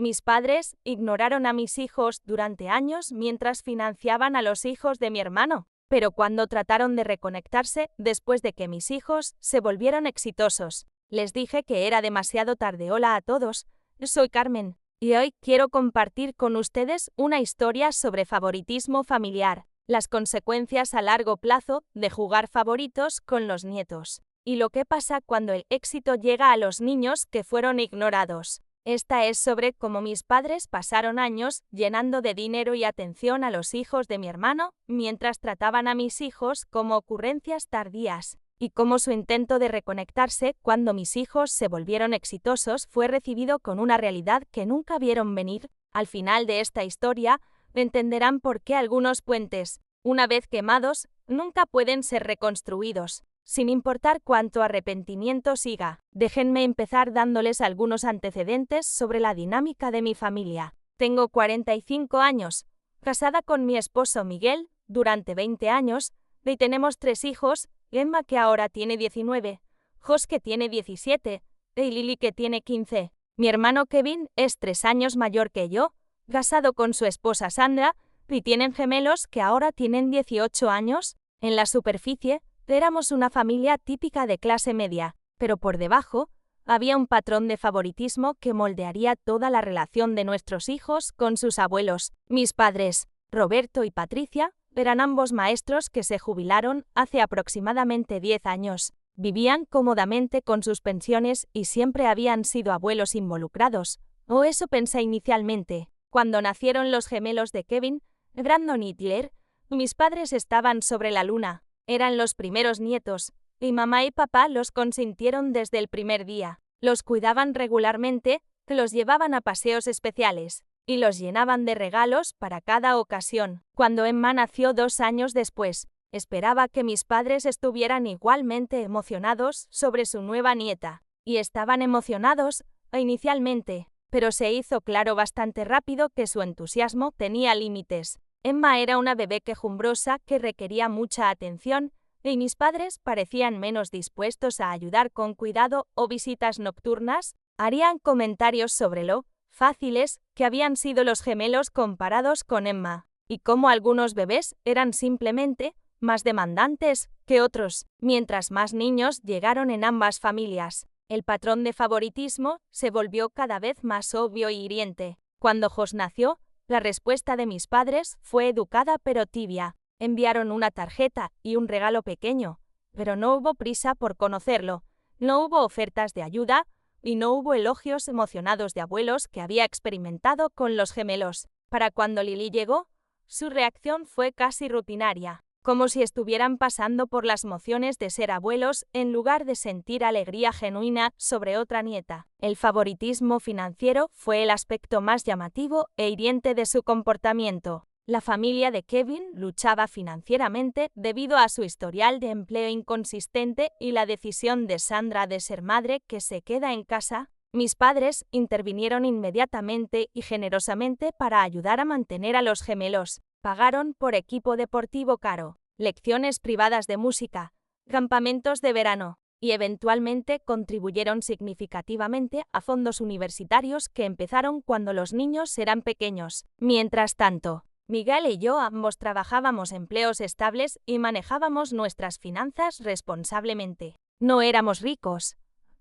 Mis padres ignoraron a mis hijos durante años mientras financiaban a los hijos de mi hermano, pero cuando trataron de reconectarse después de que mis hijos se volvieron exitosos, les dije que era demasiado tarde. Hola a todos, soy Carmen, y hoy quiero compartir con ustedes una historia sobre favoritismo familiar, las consecuencias a largo plazo de jugar favoritos con los nietos, y lo que pasa cuando el éxito llega a los niños que fueron ignorados. Esta es sobre cómo mis padres pasaron años llenando de dinero y atención a los hijos de mi hermano, mientras trataban a mis hijos como ocurrencias tardías, y cómo su intento de reconectarse cuando mis hijos se volvieron exitosos fue recibido con una realidad que nunca vieron venir. Al final de esta historia, entenderán por qué algunos puentes, una vez quemados, nunca pueden ser reconstruidos. Sin importar cuánto arrepentimiento siga, déjenme empezar dándoles algunos antecedentes sobre la dinámica de mi familia. Tengo 45 años, casada con mi esposo Miguel durante 20 años, y tenemos 3 hijos, Emma que ahora tiene 19, Jos que tiene 17, y Lily que tiene 15. Mi hermano Kevin es 3 años mayor que yo, casado con su esposa Sandra, y tienen gemelos que ahora tienen 18 años. En la superficie, éramos una familia típica de clase media, pero por debajo, había un patrón de favoritismo que moldearía toda la relación de nuestros hijos con sus abuelos. Mis padres, Roberto y Patricia, eran ambos maestros que se jubilaron hace aproximadamente 10 años. Vivían cómodamente con sus pensiones y siempre habían sido abuelos involucrados, o eso pensé inicialmente. Cuando nacieron los gemelos de Kevin, Brandon y Tyler, mis padres estaban sobre la luna. Eran los primeros nietos, y mamá y papá los consintieron desde el primer día. Los cuidaban regularmente, los llevaban a paseos especiales, y los llenaban de regalos para cada ocasión. Cuando Emma nació 2 años después, esperaba que mis padres estuvieran igualmente emocionados sobre su nueva nieta. Y estaban emocionados, inicialmente, pero se hizo claro bastante rápido que su entusiasmo tenía límites. Emma era una bebé quejumbrosa que requería mucha atención, y mis padres parecían menos dispuestos a ayudar con cuidado o visitas nocturnas. Harían comentarios sobre lo fáciles que habían sido los gemelos comparados con Emma, y cómo algunos bebés eran simplemente más demandantes que otros. Mientras más niños llegaron en ambas familias, el patrón de favoritismo se volvió cada vez más obvio y hiriente. Cuando Jos nació, la respuesta de mis padres fue educada pero tibia. Enviaron una tarjeta y un regalo pequeño, pero no hubo prisa por conocerlo, no hubo ofertas de ayuda y no hubo elogios emocionados de abuelos que había experimentado con los gemelos. Para cuando Lily llegó, su reacción fue casi rutinaria, como si estuvieran pasando por las emociones de ser abuelos en lugar de sentir alegría genuina sobre otra nieta. El favoritismo financiero fue el aspecto más llamativo e hiriente de su comportamiento. La familia de Kevin luchaba financieramente debido a su historial de empleo inconsistente y la decisión de Sandra de ser madre que se queda en casa. Mis padres intervinieron inmediatamente y generosamente para ayudar a mantener a los gemelos. Pagaron por equipo deportivo caro, lecciones privadas de música, campamentos de verano, y eventualmente contribuyeron significativamente a fondos universitarios que empezaron cuando los niños eran pequeños. Mientras tanto, Miguel y yo ambos trabajábamos empleos estables y manejábamos nuestras finanzas responsablemente. No éramos ricos,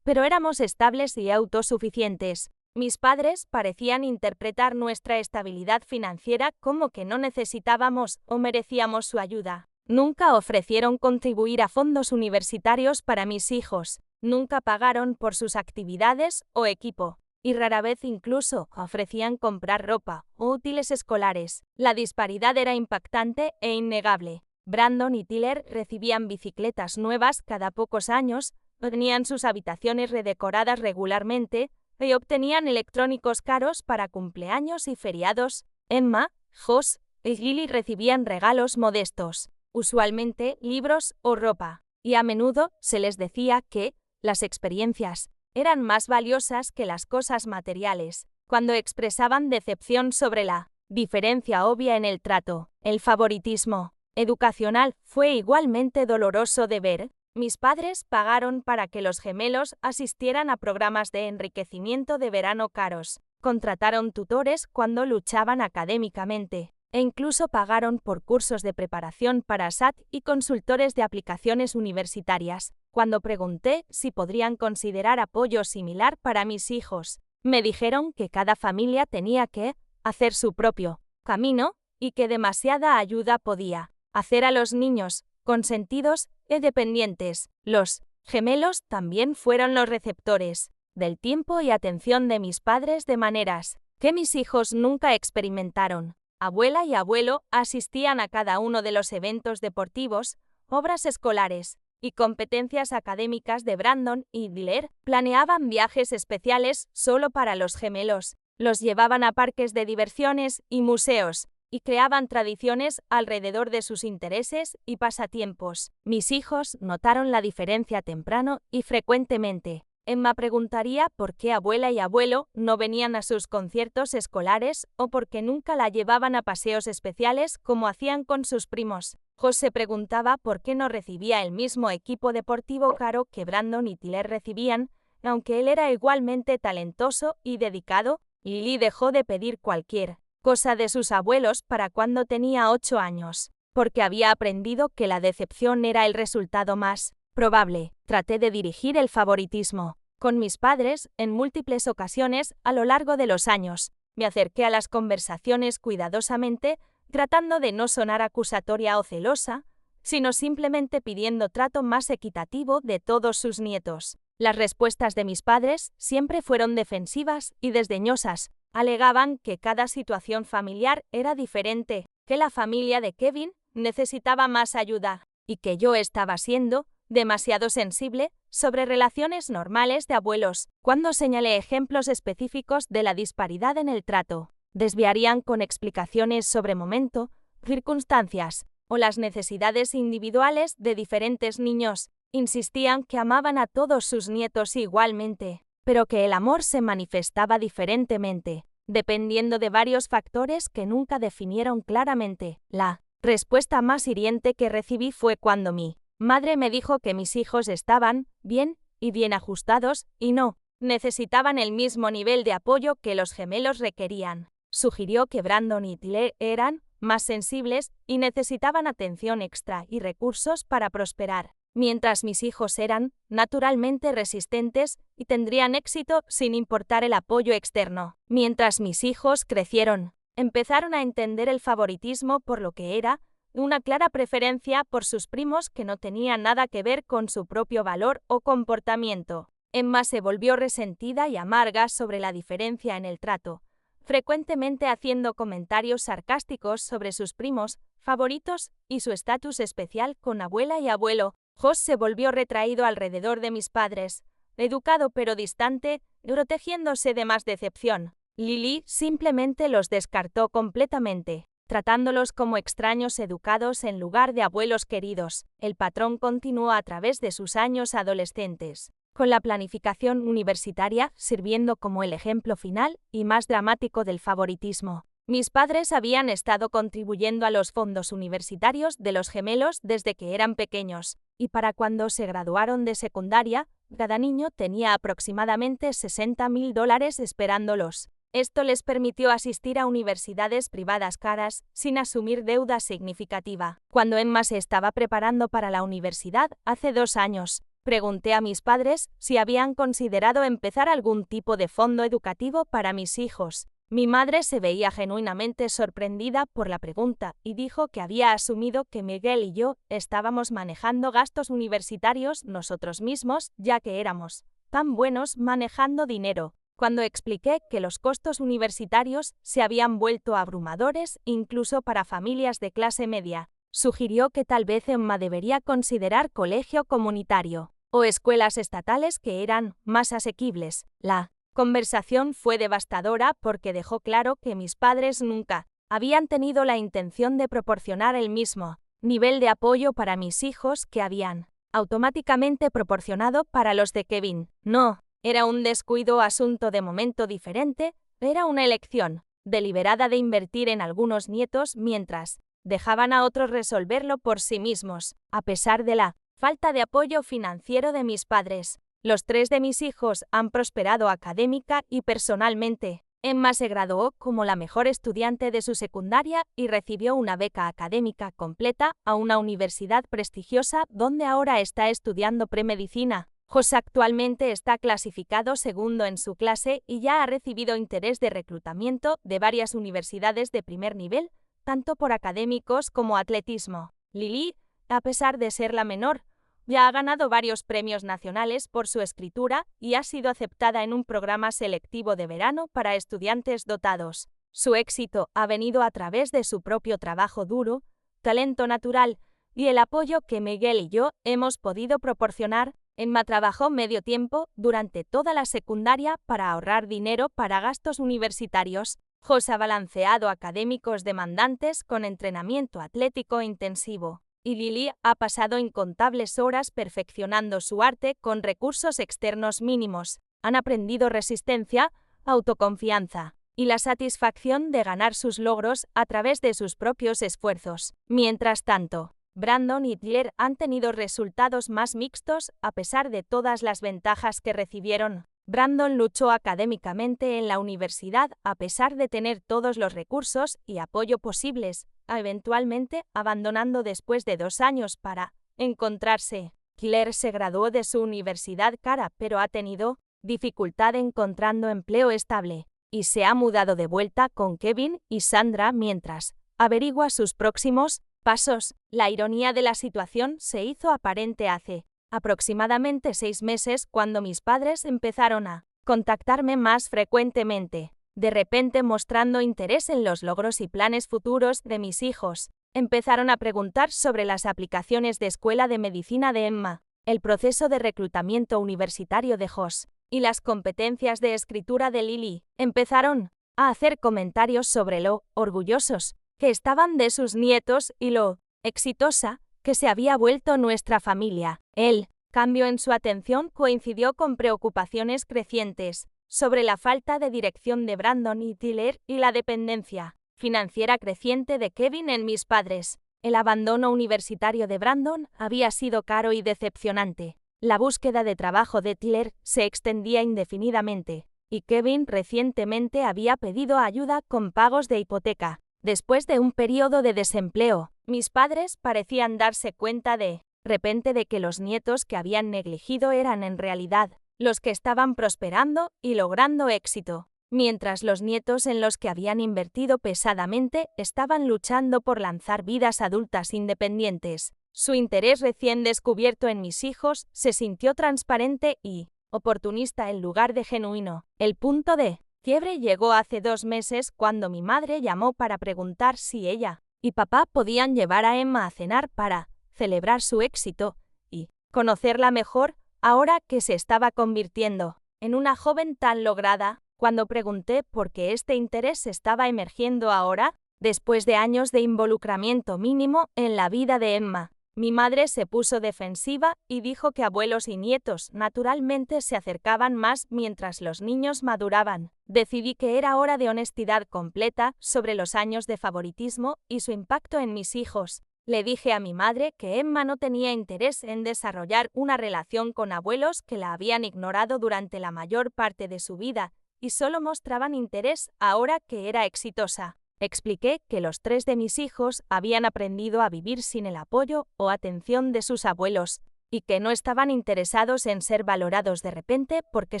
pero éramos estables y autosuficientes. Mis padres parecían interpretar nuestra estabilidad financiera como que no necesitábamos o merecíamos su ayuda. Nunca ofrecieron contribuir a fondos universitarios para mis hijos, nunca pagaron por sus actividades o equipo, y rara vez incluso ofrecían comprar ropa o útiles escolares. La disparidad era impactante e innegable. Brandon y Tyler recibían bicicletas nuevas cada pocos años, tenían sus habitaciones redecoradas regularmente y obtenían electrónicos caros para cumpleaños y feriados. Emma, Jos y Lily recibían regalos modestos, usualmente libros o ropa, y a menudo se les decía que las experiencias eran más valiosas que las cosas materiales. Cuando expresaban decepción sobre la diferencia obvia en el trato, el favoritismo educacional fue igualmente doloroso de ver. Mis padres pagaron para que los gemelos asistieran a programas de enriquecimiento de verano caros, contrataron tutores cuando luchaban académicamente, e incluso pagaron por cursos de preparación para SAT y consultores de aplicaciones universitarias. Cuando pregunté si podrían considerar apoyo similar para mis hijos, me dijeron que cada familia tenía que hacer su propio camino y que demasiada ayuda podía hacer a los niños consentidos e dependientes. Los gemelos también fueron los receptores del tiempo y atención de mis padres de maneras que mis hijos nunca experimentaron. Abuela y abuelo asistían a cada uno de los eventos deportivos, obras escolares y competencias académicas de Brandon y Blair. Planeaban viajes especiales solo para los gemelos, los llevaban a parques de diversiones y museos, y creaban tradiciones alrededor de sus intereses y pasatiempos. Mis hijos notaron la diferencia temprano y frecuentemente. Emma preguntaría por qué abuela y abuelo no venían a sus conciertos escolares o por qué nunca la llevaban a paseos especiales como hacían con sus primos. Jos se preguntaba por qué no recibía el mismo equipo deportivo caro que Brandon y Tyler recibían, aunque él era igualmente talentoso y dedicado. Lily dejó de pedir cualquier cosa de sus abuelos para cuando tenía 8 años, porque había aprendido que la decepción era el resultado más probable. Traté de dirigir el favoritismo con mis padres en múltiples ocasiones a lo largo de los años. Me acerqué a las conversaciones cuidadosamente, tratando de no sonar acusatoria o celosa, sino simplemente pidiendo trato más equitativo de todos sus nietos. Las respuestas de mis padres siempre fueron defensivas y desdeñosas. Alegaban que cada situación familiar era diferente, que la familia de Kevin necesitaba más ayuda y que yo estaba siendo demasiado sensible sobre relaciones normales de abuelos. Cuando señalé ejemplos específicos de la disparidad en el trato, desviarían con explicaciones sobre momento, circunstancias o las necesidades individuales de diferentes niños. Insistían que amaban a todos sus nietos igualmente, pero que el amor se manifestaba diferentemente, dependiendo de varios factores que nunca definieron claramente. La respuesta más hiriente que recibí fue cuando mi madre me dijo que mis hijos estaban bien y bien ajustados y no necesitaban el mismo nivel de apoyo que los gemelos requerían. Sugirió que Brandon y Tyler eran más sensibles y necesitaban atención extra y recursos para prosperar, mientras mis hijos eran naturalmente resistentes y tendrían éxito sin importar el apoyo externo. Mientras mis hijos crecieron, empezaron a entender el favoritismo por lo que era, una clara preferencia por sus primos que no tenía nada que ver con su propio valor o comportamiento. Emma se volvió resentida y amarga sobre la diferencia en el trato, frecuentemente haciendo comentarios sarcásticos sobre sus primos favoritos y su estatus especial con abuela y abuelo. Jos se volvió retraído alrededor de mis padres, educado pero distante, protegiéndose de más decepción. Lily simplemente los descartó completamente, tratándolos como extraños educados en lugar de abuelos queridos. El patrón continuó a través de sus años adolescentes, con la planificación universitaria sirviendo como el ejemplo final y más dramático del favoritismo. Mis padres habían estado contribuyendo a los fondos universitarios de los gemelos desde que eran pequeños, y para cuando se graduaron de secundaria, cada niño tenía aproximadamente $60,000 esperándolos. Esto les permitió asistir a universidades privadas caras, sin asumir deuda significativa. Cuando Emma se estaba preparando para la universidad, hace 2 años, pregunté a mis padres si habían considerado empezar algún tipo de fondo educativo para mis hijos. Mi madre se veía genuinamente sorprendida por la pregunta y dijo que había asumido que Miguel y yo estábamos manejando gastos universitarios nosotros mismos, ya que éramos tan buenos manejando dinero. Cuando expliqué que los costos universitarios se habían vuelto abrumadores incluso para familias de clase media, sugirió que tal vez Emma debería considerar colegio comunitario o escuelas estatales que eran más asequibles. La conversación fue devastadora porque dejó claro que mis padres nunca habían tenido la intención de proporcionar el mismo nivel de apoyo para mis hijos que habían automáticamente proporcionado para los de Kevin. No era un descuido o asunto de momento diferente, era una elección deliberada de invertir en algunos nietos mientras dejaban a otros resolverlo por sí mismos. A pesar de la falta de apoyo financiero de mis padres, los 3 de mis hijos han prosperado académica y personalmente. Emma se graduó como la mejor estudiante de su secundaria y recibió una beca académica completa a una universidad prestigiosa donde ahora está estudiando premedicina. Josh actualmente está clasificado segundo en su clase y ya ha recibido interés de reclutamiento de varias universidades de primer nivel, tanto por académicos como atletismo. Lily, a pesar de ser la menor, ya ha ganado varios premios nacionales por su escritura y ha sido aceptada en un programa selectivo de verano para estudiantes dotados. Su éxito ha venido a través de su propio trabajo duro, talento natural y el apoyo que Miguel y yo hemos podido proporcionar. Emma trabajó medio tiempo durante toda la secundaria para ahorrar dinero para gastos universitarios. Josh ha balanceado académicos demandantes con entrenamiento atlético intensivo. Y Lily ha pasado incontables horas perfeccionando su arte con recursos externos mínimos. Han aprendido resistencia, autoconfianza y la satisfacción de ganar sus logros a través de sus propios esfuerzos. Mientras tanto, Brandon y Tyler han tenido resultados más mixtos a pesar de todas las ventajas que recibieron. Brandon luchó académicamente en la universidad a pesar de tener todos los recursos y apoyo posibles, eventualmente abandonando después de 2 años para encontrarse. Claire se graduó de su universidad cara pero ha tenido dificultad encontrando empleo estable y se ha mudado de vuelta con Kevin y Sandra mientras averigua sus próximos pasos. La ironía de la situación se hizo aparente hace aproximadamente 6 meses cuando mis padres empezaron a contactarme más frecuentemente, de repente mostrando interés en los logros y planes futuros de mis hijos. Empezaron a preguntar sobre las aplicaciones de escuela de medicina de Emma, el proceso de reclutamiento universitario de Josh y las competencias de escritura de Lily. Empezaron a hacer comentarios sobre lo orgullosos que estaban de sus nietos y lo exitosa que se había vuelto nuestra familia. El cambio en su atención coincidió con preocupaciones crecientes sobre la falta de dirección de Brandon y Tyler y la dependencia financiera creciente de Kevin en mis padres. El abandono universitario de Brandon había sido caro y decepcionante. La búsqueda de trabajo de Tyler se extendía indefinidamente, y Kevin recientemente había pedido ayuda con pagos de hipoteca. Después de un periodo de desempleo, mis padres parecían darse cuenta de repente de que los nietos que habían negligido eran en realidad los que estaban prosperando y logrando éxito, mientras los nietos en los que habían invertido pesadamente estaban luchando por lanzar vidas adultas independientes. Su interés recién descubierto en mis hijos se sintió transparente y oportunista en lugar de genuino. El punto de quiebre llegó hace 2 meses cuando mi madre llamó para preguntar si ella y papá podían llevar a Emma a cenar para celebrar su éxito y conocerla mejor ahora que se estaba convirtiendo en una joven tan lograda. Cuando pregunté por qué este interés estaba emergiendo ahora, después de años de involucramiento mínimo en la vida de Emma, mi madre se puso defensiva y dijo que abuelos y nietos naturalmente se acercaban más mientras los niños maduraban. Decidí que era hora de honestidad completa sobre los años de favoritismo y su impacto en mis hijos. Le dije a mi madre que Emma no tenía interés en desarrollar una relación con abuelos que la habían ignorado durante la mayor parte de su vida y solo mostraban interés ahora que era exitosa. Expliqué que los 3 de mis hijos habían aprendido a vivir sin el apoyo o atención de sus abuelos, y que no estaban interesados en ser valorados de repente porque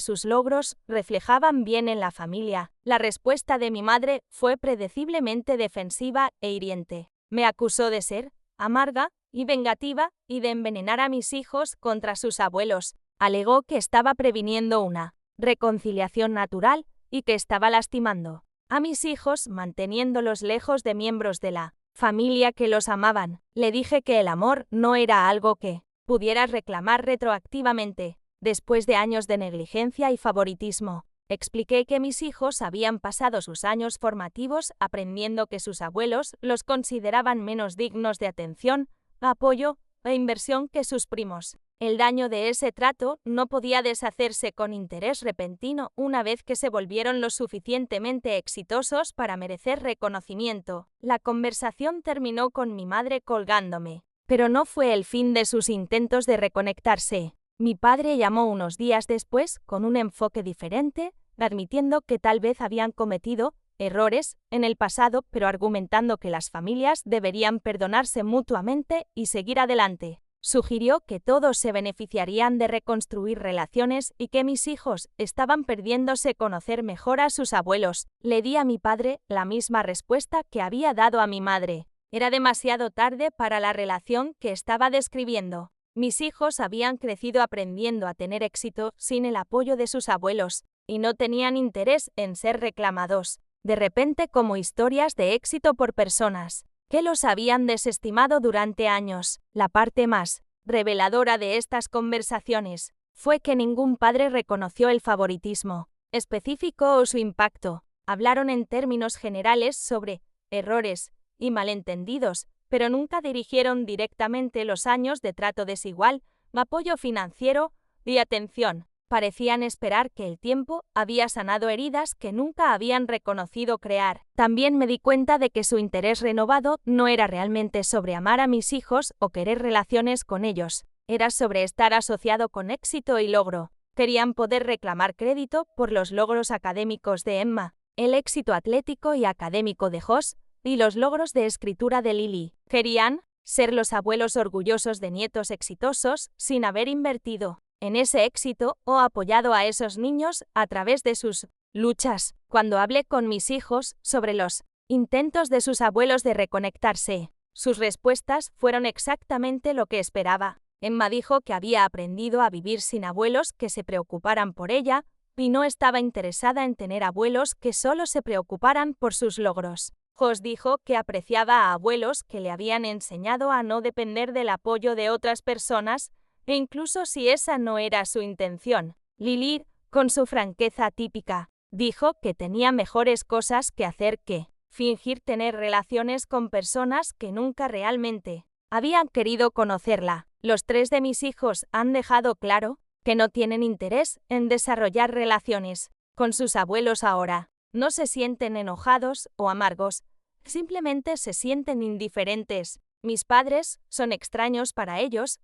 sus logros reflejaban bien en la familia. La respuesta de mi madre fue predeciblemente defensiva e hiriente. Me acusó de ser amarga y vengativa y de envenenar a mis hijos contra sus abuelos. Alegó que estaba previniendo una reconciliación natural y que estaba lastimando a mis hijos manteniéndolos lejos de miembros de la familia que los amaban. Le dije que el amor no era algo que pudieras reclamar retroactivamente, después de años de negligencia y favoritismo. Expliqué que mis hijos habían pasado sus años formativos aprendiendo que sus abuelos los consideraban menos dignos de atención, apoyo e inversión que sus primos. El daño de ese trato no podía deshacerse con interés repentino una vez que se volvieron lo suficientemente exitosos para merecer reconocimiento. La conversación terminó con mi madre colgándome, pero no fue el fin de sus intentos de reconectarse. Mi padre llamó unos días después con un enfoque diferente, admitiendo que tal vez habían cometido errores en el pasado, pero argumentando que las familias deberían perdonarse mutuamente y seguir adelante. Sugirió que todos se beneficiarían de reconstruir relaciones y que mis hijos estaban perdiéndose conocer mejor a sus abuelos. Le di a mi padre la misma respuesta que había dado a mi madre. Era demasiado tarde para la relación que estaba describiendo. Mis hijos habían crecido aprendiendo a tener éxito sin el apoyo de sus abuelos, y no tenían interés en ser reclamados, de repente como historias de éxito por personas que los habían desestimado durante años. La parte más reveladora de estas conversaciones fue que ningún padre reconoció el favoritismo específico o su impacto. Hablaron en términos generales sobre errores y malentendidos, pero nunca dirigieron directamente los años de trato desigual, apoyo financiero y atención. Parecían esperar que el tiempo había sanado heridas que nunca habían reconocido crear. También me di cuenta de que su interés renovado no era realmente sobre amar a mis hijos o querer relaciones con ellos. Era sobre estar asociado con éxito y logro. Querían poder reclamar crédito por los logros académicos de Emma, el éxito atlético y académico de Josh y los logros de escritura de Lily. Querían ser los abuelos orgullosos de nietos exitosos sin haber invertido en ese éxito o apoyado a esos niños a través de sus luchas. Cuando hablé con mis hijos sobre los intentos de sus abuelos de reconectarse, sus respuestas fueron exactamente lo que esperaba. Emma dijo que había aprendido a vivir sin abuelos que se preocuparan por ella y no estaba interesada en tener abuelos que solo se preocuparan por sus logros. Josh dijo que apreciaba a abuelos que le habían enseñado a no depender del apoyo de otras personas, e incluso si esa no era su intención. Lily, con su franqueza típica, dijo que tenía mejores cosas que hacer que fingir tener relaciones con personas que nunca realmente habían querido conocerla. Los tres de mis hijos han dejado claro que no tienen interés en desarrollar relaciones con sus abuelos ahora. No se sienten enojados o amargos, simplemente se sienten indiferentes. Mis padres son extraños para ellos,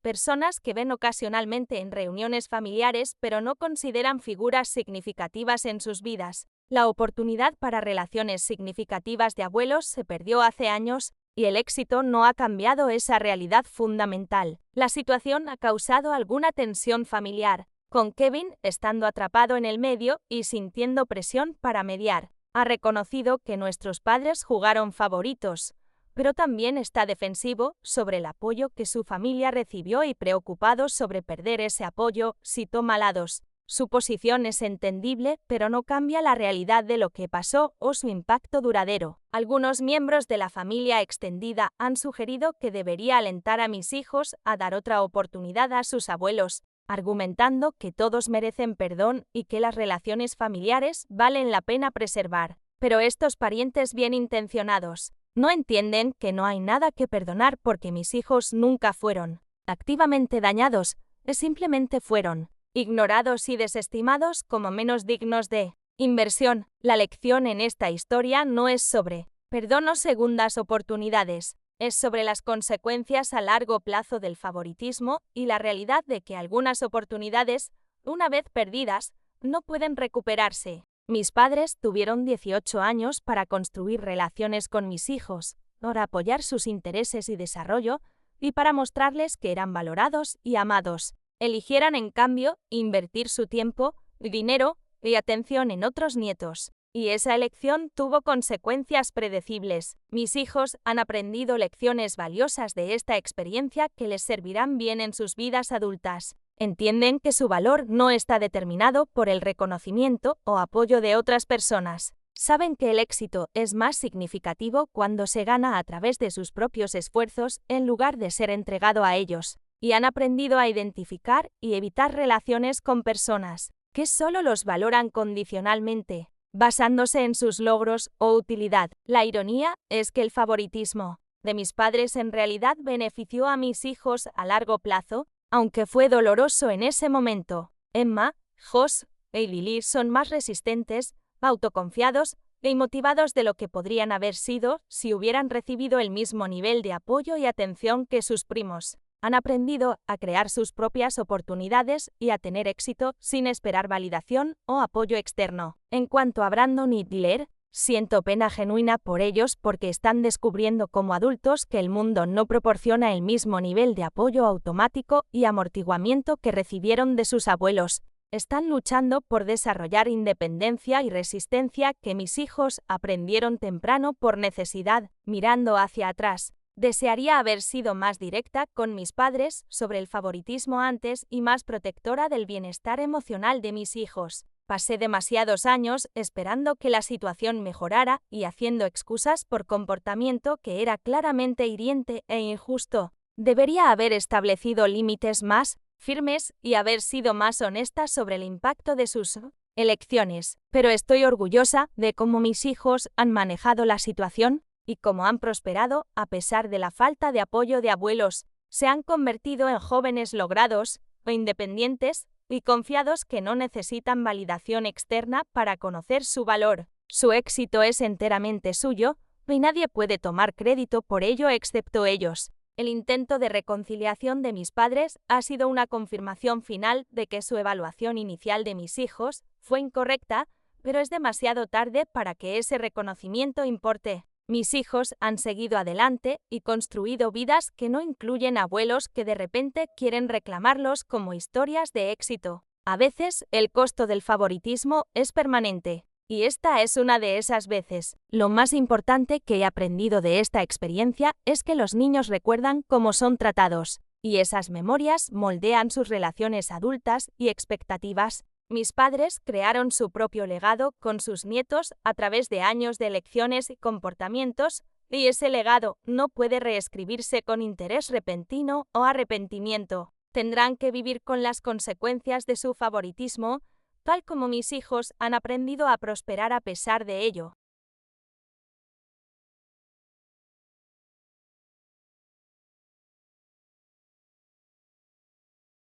personas que ven ocasionalmente en reuniones familiares pero no consideran figuras significativas en sus vidas. La oportunidad para relaciones significativas de abuelos se perdió hace años y el éxito no ha cambiado esa realidad fundamental. La situación ha causado alguna tensión familiar, con Kevin estando atrapado en el medio y sintiendo presión para mediar. Ha reconocido que nuestros padres jugaron favoritos, pero también está defensivo sobre el apoyo que su familia recibió y preocupado sobre perder ese apoyo si toma lados. Su posición es entendible, pero no cambia la realidad de lo que pasó o su impacto duradero. Algunos miembros de la familia extendida han sugerido que debería alentar a mis hijos a dar otra oportunidad a sus abuelos, argumentando que todos merecen perdón y que las relaciones familiares valen la pena preservar. Pero estos parientes bien intencionados no entienden que no hay nada que perdonar porque mis hijos nunca fueron activamente dañados, simplemente fueron ignorados y desestimados como menos dignos de inversión. La lección en esta historia no es sobre perdón o segundas oportunidades, es sobre las consecuencias a largo plazo del favoritismo y la realidad de que algunas oportunidades, una vez perdidas, no pueden recuperarse. Mis padres tuvieron 18 años para construir relaciones con mis hijos, para apoyar sus intereses y desarrollo, y para mostrarles que eran valorados y amados. Eligieran, en cambio, invertir su tiempo, dinero y atención en otros nietos. Y esa elección tuvo consecuencias predecibles. Mis hijos han aprendido lecciones valiosas de esta experiencia que les servirán bien en sus vidas adultas. Entienden que su valor no está determinado por el reconocimiento o apoyo de otras personas. Saben que el éxito es más significativo cuando se gana a través de sus propios esfuerzos en lugar de ser entregado a ellos. Y han aprendido a identificar y evitar relaciones con personas que solo los valoran condicionalmente, basándose en sus logros o utilidad. La ironía es que el favoritismo de mis padres en realidad benefició a mis hijos a largo plazo, aunque fue doloroso en ese momento. Emma, Josh y Lily son más resistentes, autoconfiados y motivados de lo que podrían haber sido si hubieran recibido el mismo nivel de apoyo y atención que sus primos. Han aprendido a crear sus propias oportunidades y a tener éxito sin esperar validación o apoyo externo. En cuanto a Brandon y Blair, siento pena genuina por ellos porque están descubriendo como adultos que el mundo no proporciona el mismo nivel de apoyo automático y amortiguamiento que recibieron de sus abuelos. Están luchando por desarrollar independencia y resistencia que mis hijos aprendieron temprano por necesidad. Mirando hacia atrás, desearía haber sido más directa con mis padres sobre el favoritismo antes y más protectora del bienestar emocional de mis hijos. Pasé demasiados años esperando que la situación mejorara y haciendo excusas por comportamiento que era claramente hiriente e injusto. Debería haber establecido límites más firmes y haber sido más honesta sobre el impacto de sus elecciones. Pero estoy orgullosa de cómo mis hijos han manejado la situación y cómo han prosperado a pesar de la falta de apoyo de abuelos. Se han convertido en jóvenes logrados, independientes y confiados que no necesitan validación externa para conocer su valor. Su éxito es enteramente suyo y nadie puede tomar crédito por ello excepto ellos. El intento de reconciliación de mis padres ha sido una confirmación final de que su evaluación inicial de mis hijos fue incorrecta, pero es demasiado tarde para que ese reconocimiento importe. Mis hijos han seguido adelante y construido vidas que no incluyen abuelos que de repente quieren reclamarlos como historias de éxito. A veces, el costo del favoritismo es permanente. Y esta es una de esas veces. Lo más importante que he aprendido de esta experiencia es que los niños recuerdan cómo son tratados, y esas memorias moldean sus relaciones adultas y expectativas. Mis padres crearon su propio legado con sus nietos a través de años de lecciones y comportamientos, y ese legado no puede reescribirse con interés repentino o arrepentimiento. Tendrán que vivir con las consecuencias de su favoritismo, tal como mis hijos han aprendido a prosperar a pesar de ello.